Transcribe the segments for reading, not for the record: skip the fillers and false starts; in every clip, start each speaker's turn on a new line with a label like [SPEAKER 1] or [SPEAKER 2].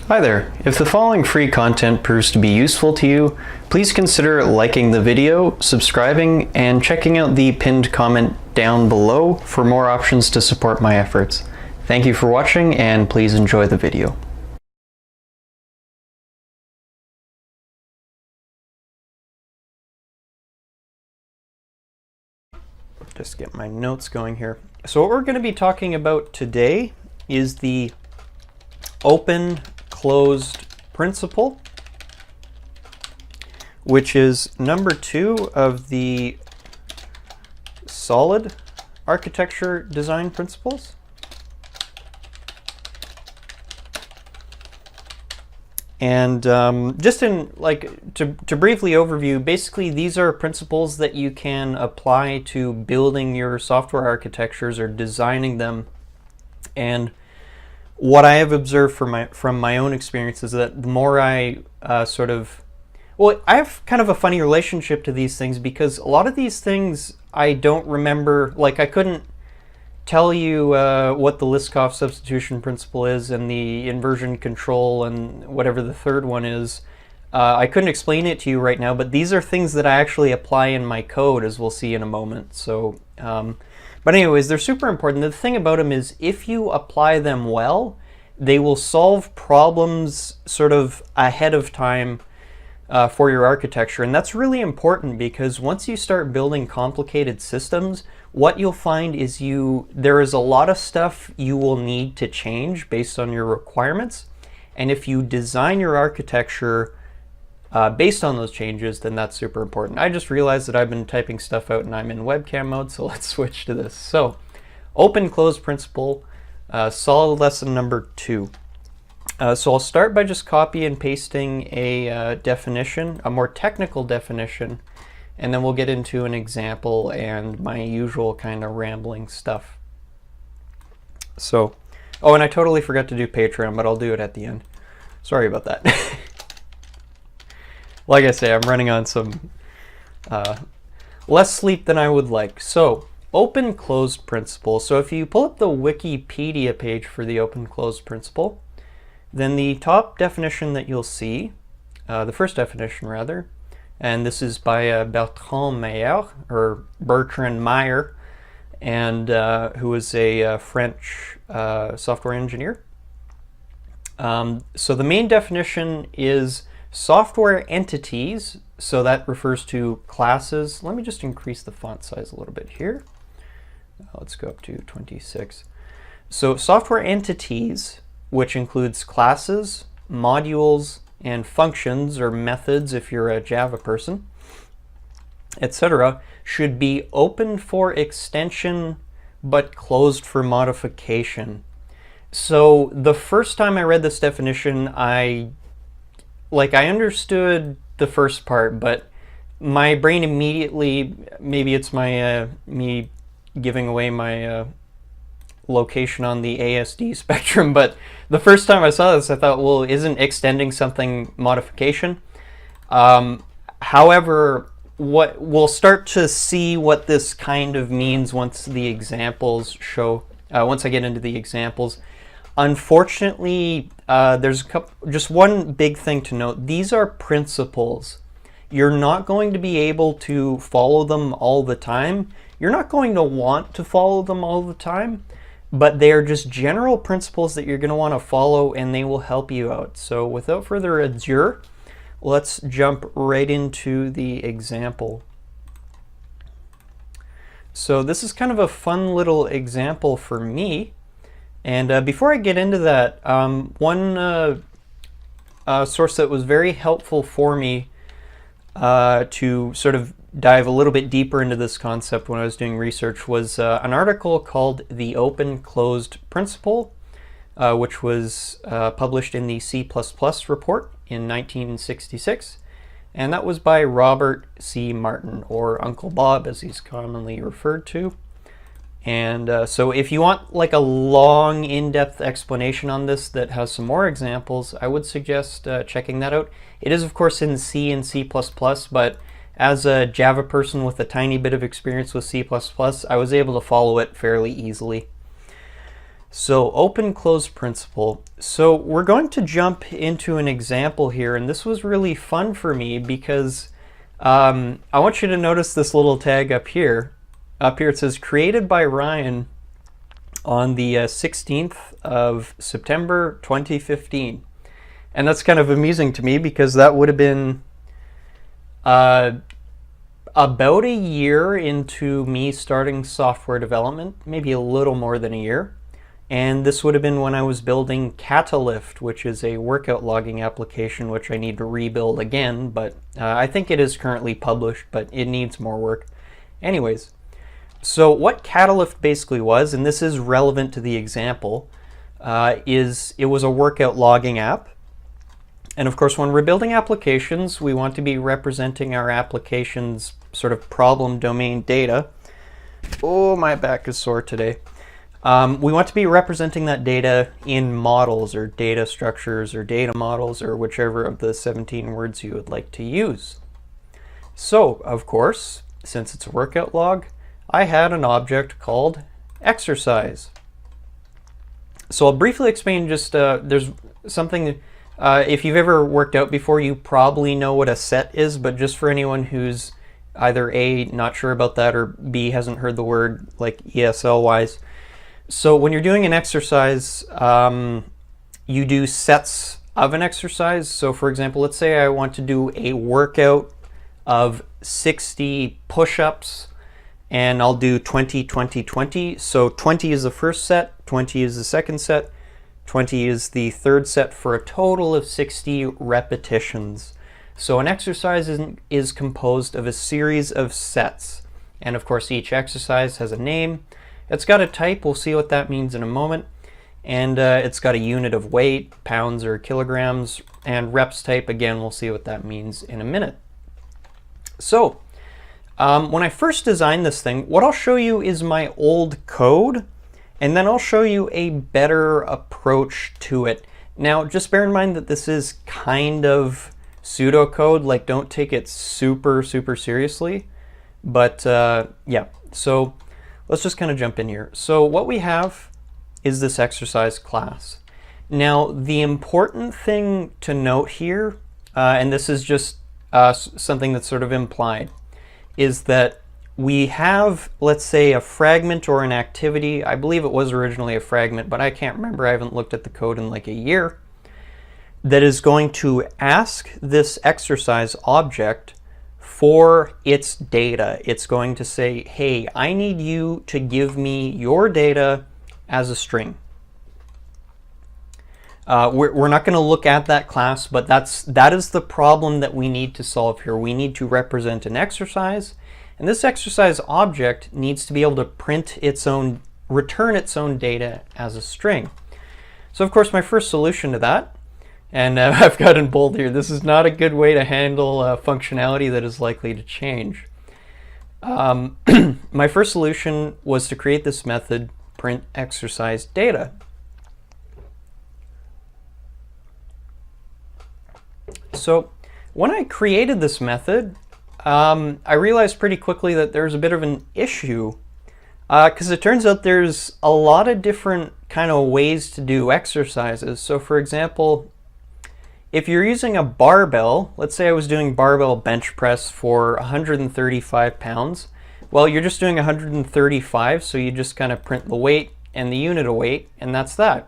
[SPEAKER 1] Hi there. If the following free content proves to be useful to you, please consider liking the video, subscribing, and checking out the pinned comment down below for more options to support my efforts. Thank you for watching, and please enjoy the video. Just get my notes going here. So what we're going to be talking about today is the open-closed principle, which is number 2 of the S.O.L.I.D architecture design principles. And just in to briefly overview, basically these are principles that you can apply to building your software architectures or designing them. And what I have observed from my own experience is that the more I I have kind of a funny relationship to these things, because a lot of these things I don't remember. Like, I couldn't tell you what the Liskov substitution principle is and the inversion control and whatever the third one is. I couldn't explain it to you right now, but these are things that I actually apply in my code, as we'll see in a moment. So, but anyways, they're super important. The thing about them is, if you apply them well, they will solve problems sort of ahead of time for your architecture. And that's really important, because once you start building complicated systems, what you'll find is there is a lot of stuff you will need to change based on your requirements. And if you design your architecture based on those changes, then that's super important. I just realized that I've been typing stuff out and I'm in webcam mode, so let's switch to this. So, open-closed principle, S.O.L.I.D lesson number 2. So I'll start by just copy and pasting a definition, a more technical definition, and then we'll get into an example and my usual kind of rambling stuff. So, oh, and I totally forgot to do Patreon, but I'll do it at the end. Sorry about that. Like I say, I'm running on some less sleep than I would like. So, open-closed principle. So if you pull up the Wikipedia page for the open-closed principle, then the top definition that you'll see, the first definition rather, and this is by Bertrand Meyer, and who is a French software engineer. So the main definition is software entities, so that refers to classes. Let me just increase the font size a little bit here. Let's go up to 26. So software entities, which includes classes, modules, and functions or methods if you're a Java person, etc., should be open for extension but closed for modification. So the first time I read this definition, I understood the first part, but my brain immediately, maybe it's my me giving away my location on the ASD spectrum, but the first time I saw this, I thought, well, isn't extending something modification? However, what we'll start to see what this kind of means once the examples show, once I get into the examples. Unfortunately, there's just one big thing to note. These are principles. You're not going to be able to follow them all the time. You're not going to want to follow them all the time, but they are just general principles that you're going to want to follow, and they will help you out. So without further ado, let's jump right into the example. So this is kind of a fun little example for me. And before I get into that, one source that was very helpful for me to sort of dive a little bit deeper into this concept when I was doing research was an article called The Open-Closed Principle, which was published in the C++ report in 1966. And that was by Robert C. Martin, or Uncle Bob as he's commonly referred to. And so if you want like a long, in-depth explanation on this that has some more examples, I would suggest checking that out. It is, of course, in C and C++, but as a Java person with a tiny bit of experience with C++, I was able to follow it fairly easily. So open close principle. So we're going to jump into an example here, and this was really fun for me because I want you to notice this little tag up here. Up here it says created by Ryan on the 16th of September 2015. And that's kind of amusing to me because that would have been about a year into me starting software development, maybe a little more than a year. And this would have been when I was building Catalyst, which is a workout logging application, which I need to rebuild again, but I think it is currently published, but it needs more work. Anyways, so what Catalyst basically was, and this is relevant to the example, is it was a workout logging app. And of course, when we're building applications, we want to be representing our application's sort of problem domain data. Oh, my back is sore today. We want to be representing that data in models or data structures or data models or whichever of the 17 words you would like to use. So, of course, since it's a workout log, I had an object called exercise. So I'll briefly explain just, there's something, if you've ever worked out before, you probably know what a set is, but just for anyone who's either A, not sure about that, or B, hasn't heard the word like ESL-wise. So when you're doing an exercise, you do sets of an exercise. So for example, let's say I want to do a workout of 60 push-ups, and I'll do 20, 20, 20. So 20 is the first set, 20 is the second set, 20 is the third set for a total of 60 repetitions. So an exercise is composed of a series of sets. And of course, each exercise has a name. It's got a type, we'll see what that means in a moment, and it's got a unit of weight, pounds or kilograms, and reps type, again, we'll see what that means in a minute. So, when I first designed this thing, what I'll show you is my old code, and then I'll show you a better approach to it. Now, just bear in mind that this is kind of pseudocode, like don't take it super seriously, but yeah, so let's just kind of jump in here. So what we have is this exercise class. Now, the important thing to note here, and this is just something that's sort of implied, is that we have, let's say, a fragment or an activity. I believe it was originally a fragment, but I can't remember. I haven't looked at the code in like a year. That is going to ask this exercise object for its data. It's going to say, hey, I need you to give me your data as a string. We're not going to look at that class, but that is the problem that we need to solve here. We need to represent an exercise, and this exercise object needs to be able to return its own data as a string. So of course, my first solution to that, and I've got in bold here, this is not a good way to handle functionality that is likely to change. My first solution was to create this method, print exercise data. So when I created this method, I realized pretty quickly that there's a bit of an issue because it turns out there's a lot of different kind of ways to do exercises. So for example, if you're using a barbell, let's say I was doing barbell bench press for 135 pounds. Well, you're just doing 135, so you just kind of print the weight and the unit of weight, and that's that.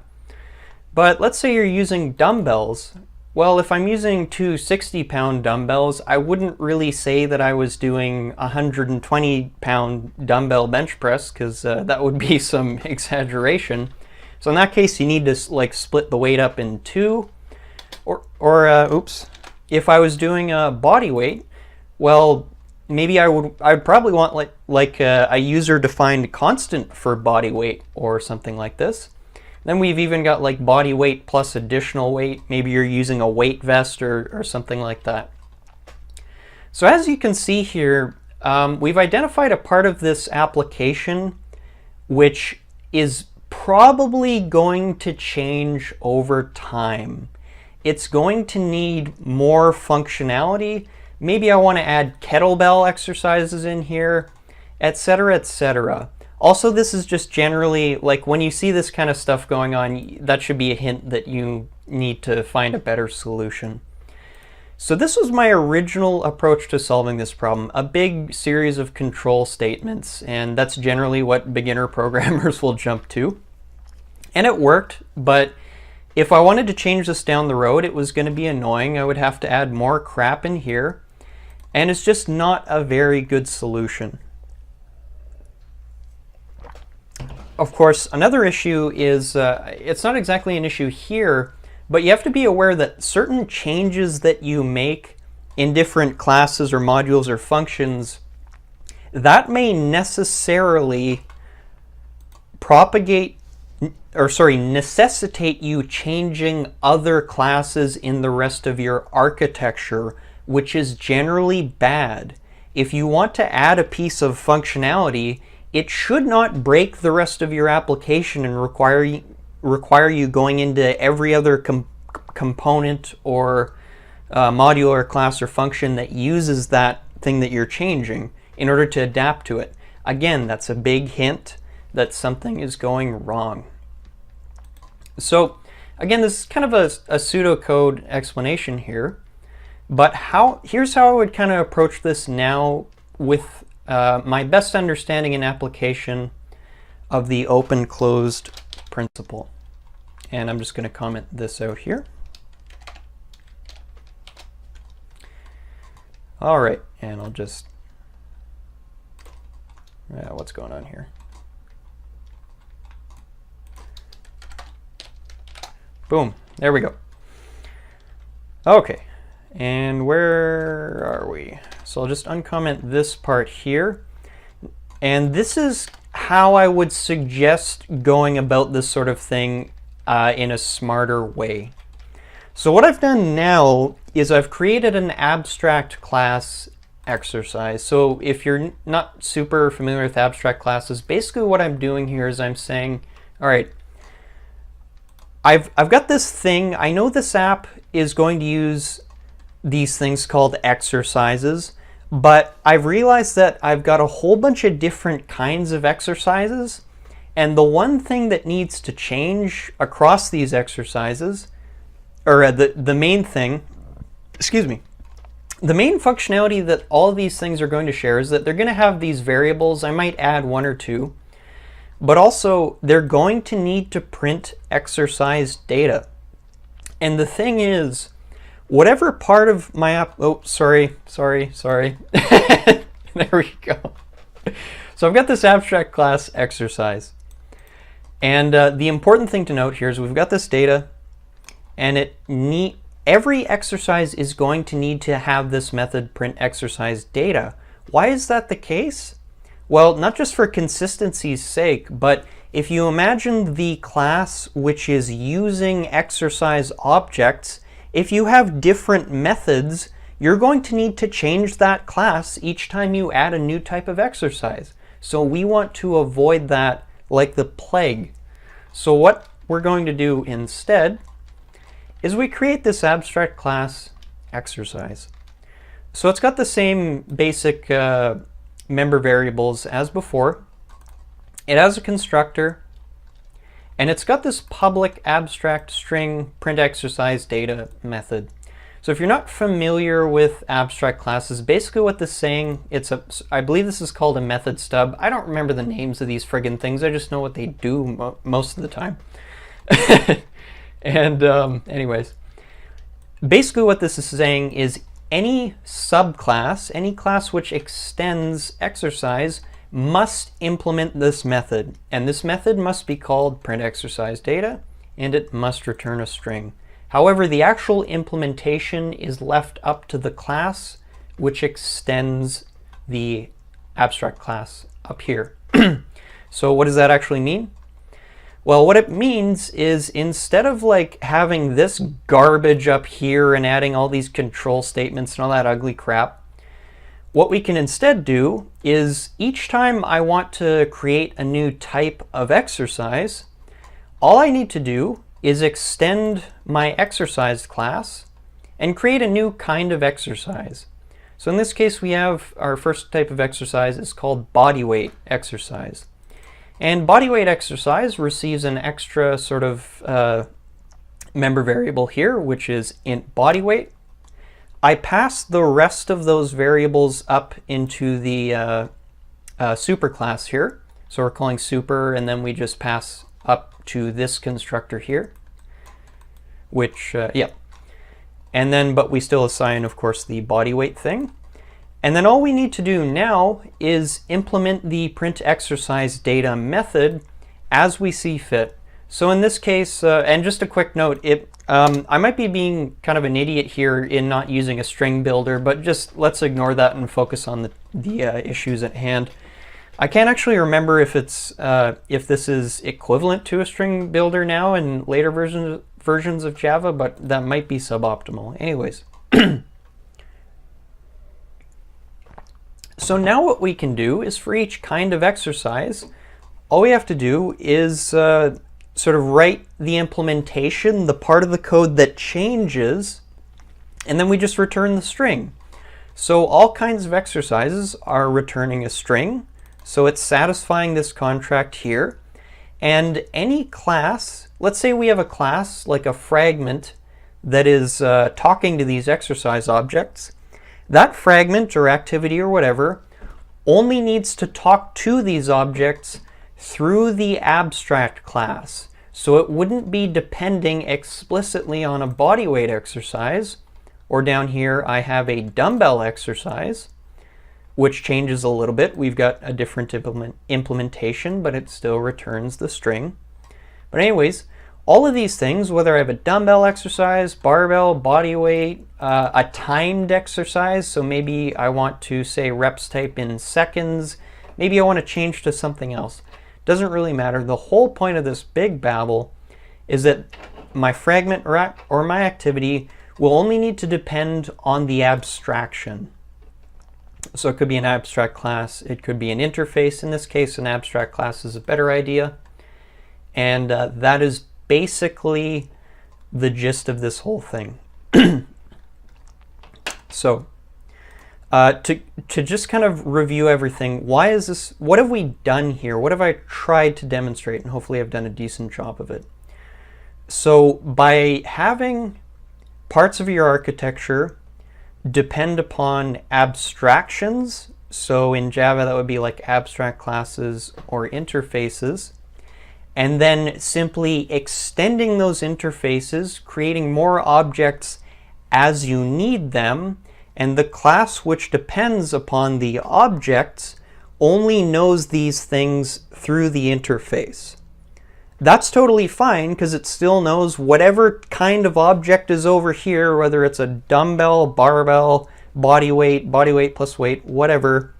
[SPEAKER 1] But let's say you're using dumbbells. Well, if I'm using two 60-pound dumbbells, I wouldn't really say that I was doing 120-pound dumbbell bench press, because that would be some exaggeration. So in that case, you need to like split the weight up in two. Oops, if I was doing a body weight, well, maybe I'd probably want like a user-defined constant for body weight or something like this. Then we've even got like body weight plus additional weight. Maybe you're using a weight vest or something like that. So as you can see here, we've identified a part of this application which is probably going to change over time. It's going to need more functionality. Maybe I want to add kettlebell exercises in here, etc., etc. Also, this is just generally, like, when you see this kind of stuff going on, that should be a hint that you need to find a better solution. So this was my original approach to solving this problem, a big series of control statements, and that's generally what beginner programmers will jump to. And it worked, but if I wanted to change this down the road, it was going to be annoying. I would have to add more crap in here, and it's just not a very good solution. Of course, another issue is, it's not exactly an issue here, but you have to be aware that certain changes that you make in different classes or modules or functions, that may necessarily necessitate you changing other classes in the rest of your architecture, which is generally bad. If you want to add a piece of functionality, it should not break the rest of your application and require you going into every other component or module or class or function that uses that thing that you're changing in order to adapt to it. Again, that's a big hint that something is going wrong. So again, this is kind of a pseudocode explanation here, but here's how I would kind of approach this now with my best understanding and application of the open-closed principle. And I'm just going to comment this out here. All right, and I'll just, what's going on here? Boom, there we go. Okay, and where are we? So I'll just uncomment this part here. And this is how I would suggest going about this sort of thing in a smarter way. So what I've done now is I've created an abstract class exercise. So if you're not super familiar with abstract classes, basically what I'm doing here is I'm saying, all right, I've got this thing. I know this app is going to use these things called exercises, but I've realized that I've got a whole bunch of different kinds of exercises, and the one thing that needs to change across these exercises, or the main thing, excuse me, the main functionality that all of these things are going to share is that they're going to have these variables. I might add one or two, but also they're going to need to print exercise data. And the thing is, whatever part of my app, oh, sorry. There we go. So I've got this abstract class exercise. And the important thing to note here is we've got this data, and every exercise is going to need to have this method print exercise data. Why is that the case? Well, not just for consistency's sake, but if you imagine the class which is using exercise objects, if you have different methods, you're going to need to change that class each time you add a new type of exercise. So we want to avoid that like the plague. So what we're going to do instead is we create this abstract class exercise. So it's got the same basic member variables as before. It has a constructor, and it's got this public abstract string print exercise data method. So if you're not familiar with abstract classes, basically what this is saying, I believe this is called a method stub. I don't remember the names of these friggin' things. I just know what they do most of the time. And anyways, basically what this is saying is any subclass, any class which extends exercise, must implement this method. And this method must be called print exercise data, and it must return a string. However, the actual implementation is left up to the class which extends the abstract class up here. So what does that actually mean? Well, what it means is instead of like having this garbage up here and adding all these control statements and all that ugly crap, what we can instead do is each time I want to create a new type of exercise, all I need to do is extend my exercise class and create a new kind of exercise. So in this case, we have our first type of exercise is called body weight exercise. And body weight exercise receives an extra sort of member variable here, which is int body weight. I pass the rest of those variables up into the super class here. So we're calling super, and then we just pass up to this constructor here, which, yeah. And then, but we still assign, of course, the body weight thing. And then all we need to do now is implement the print exercise data method as we see fit. So in this case, and just a quick note, I might be being kind of an idiot here in not using a string builder, but just let's ignore that and focus on the issues at hand. I can't actually remember if it's if this is equivalent to a string builder now in later versions of Java, but that might be suboptimal. Anyways. So now what we can do is for each kind of exercise, all we have to do is sort of write the implementation, the part of the code that changes, and then we just return the string. So all kinds of exercises are returning a string. So it's satisfying this contract here. And any class, let's say we have a class like a fragment that is talking to these exercise objects. That fragment or activity or whatever only needs to talk to these objects through the abstract class. So it wouldn't be depending explicitly on a body weight exercise. Or down here I have a dumbbell exercise, which changes a little bit. We've got a different implementation, but it still returns the string. But anyways, all of these things, whether I have a dumbbell exercise, barbell, body weight, a timed exercise, so maybe I want to say reps type in seconds, maybe I want to change to something else. Doesn't really matter. The whole point of this big babble is that my fragment or my activity will only need to depend on the abstraction. So it could be an abstract class, it could be an interface. In this case, an abstract class is a better idea. And that is basically the gist of this whole thing. So to just kind of review everything, why is this, what have we done here? What have I tried to demonstrate? And hopefully I've done a decent job of it. So by having parts of your architecture depend upon abstractions, so in Java that would be like abstract classes or interfaces, and then simply extending those interfaces, creating more objects as you need them, and the class which depends upon the objects only knows these things through the interface. That's totally fine because it still knows whatever kind of object is over here, whether it's a dumbbell, barbell, body weight plus weight, whatever.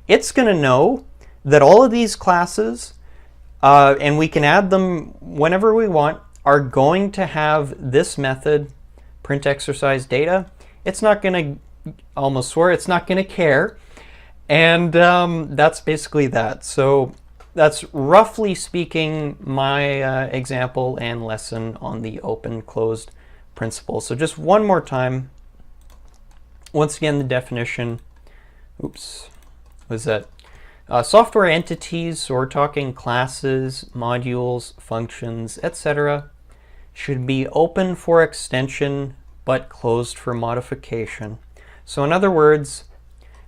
[SPEAKER 1] It's going to know that all of these classes, and we can add them whenever we want, are going to have this method, print exercise data. It's not going to, almost swear, it's not going to care. And that's basically that. So that's roughly speaking my example and lesson on the open-closed principle. So just one more time. Once again, the definition, was that software entities, so we're talking classes, modules, functions, etc., should be open for extension but closed for modification. So in other words,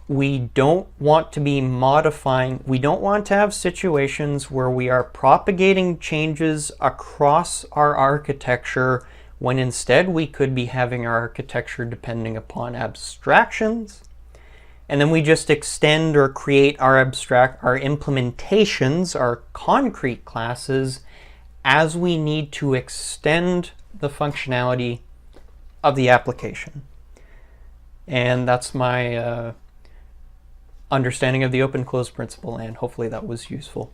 [SPEAKER 1] we don't want to be modifying, we don't want to have situations where we are propagating changes across our architecture when instead we could be having our architecture depending upon abstractions, and then we just extend or create our implementations, our concrete classes, as we need to extend the functionality of the application. And that's my understanding of the open-closed principle, and hopefully that was useful.